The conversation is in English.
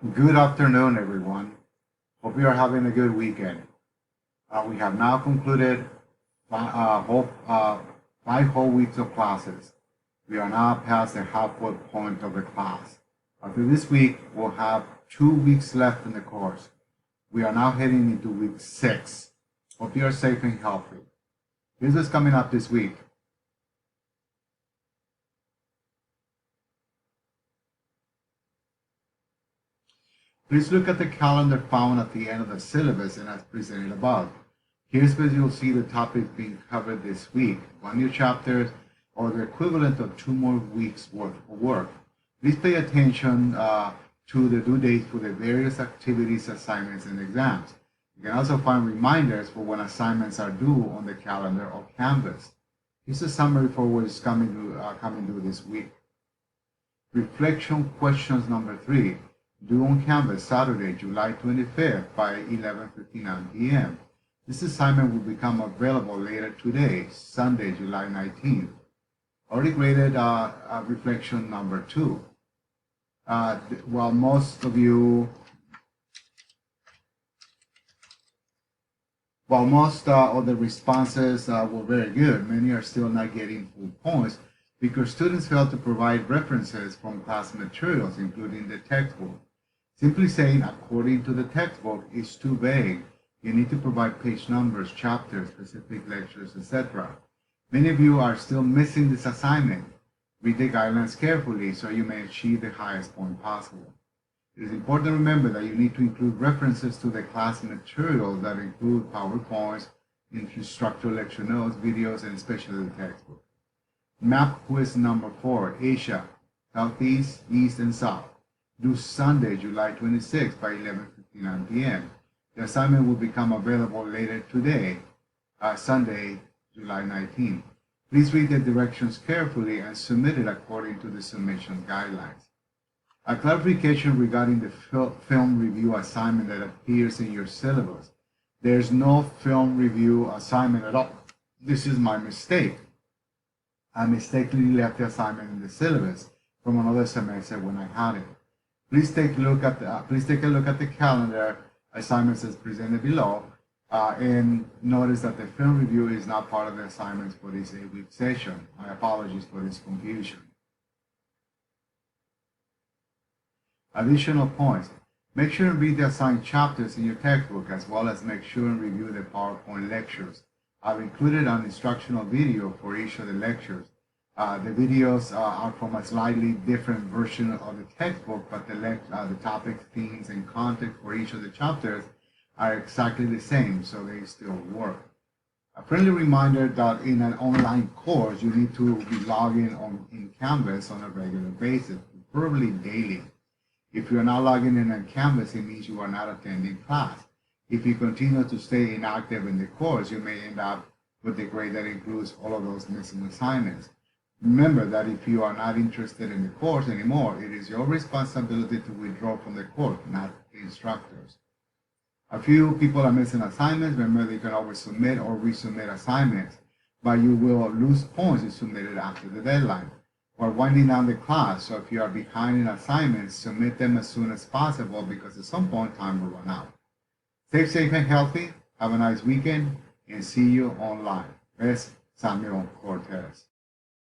Good afternoon, everyone. Hope you are having a good weekend. We have now concluded 5 whole weeks of classes. We are now past the halfway point of the class. After this week, we'll have 2 weeks left in the course. We are now heading into week 6. Hope you are safe and healthy. Here's what's coming up this week. Please look at the calendar found at the end of the syllabus and as presented above. Here's where you'll see the topics being covered this week, 1 new chapter, or the equivalent of 2 more weeks worth of work. Please pay attention to the due dates for the various activities, assignments, and exams. You can also find reminders for when assignments are due on the calendar or Canvas. Here's a summary for what is coming due this week. Reflection questions number 3. Due on Canvas Saturday, July 25th by 11:59 p.m. This assignment will become available later today, Sunday, July 19th. Already graded reflection number 2. While most of the responses were very good, many are still not getting full points because students failed to provide references from class materials, including the textbook. Simply saying according to the textbook is too vague. You need to provide page numbers, chapters, specific lectures, etc. Many of you are still missing this assignment. Read the guidelines carefully so you may achieve the highest point possible. It is important to remember that you need to include references to the class materials that include PowerPoints, instructor lecture notes, videos, and especially the textbook. Map quiz number 4, Asia, Southeast, East, and South. Due Sunday, July 26th by 11:59 p.m. The assignment will become available later today, Sunday, July 19th. Please read the directions carefully and submit it according to the submission guidelines. A clarification regarding the film review assignment that appears in your syllabus. There's no film review assignment at all. This is my mistake. I mistakenly left the assignment in the syllabus from another semester when I had it. Please take a look at the calendar assignments as presented below, and notice that the film review is not part of the assignments for this 8-week session. My apologies for this confusion. Additional points. Make sure and read the assigned chapters in your textbook, as well as make sure and review the PowerPoint lectures. I've included an instructional video for each of the lectures. The videos are from a slightly different version of the textbook, but the topics, themes, and content for each of the chapters are exactly the same, so they still work. A friendly reminder that in an online course, you need to be logging in Canvas on a regular basis, preferably daily. If you are not logging in on Canvas, it means you are not attending class. If you continue to stay inactive in the course, you may end up with a grade that includes all of those missing assignments. Remember that if you are not interested in the course anymore, it is your responsibility to withdraw from the course, not the instructors. A few people are missing assignments. Remember, you can always submit or resubmit assignments, but you will lose points if submitted after the deadline. We're winding down the class, so if you are behind in assignments, submit them as soon as possible because at some point time will run out. Stay safe and healthy. Have a nice weekend and see you online. Best Samuel Cortez.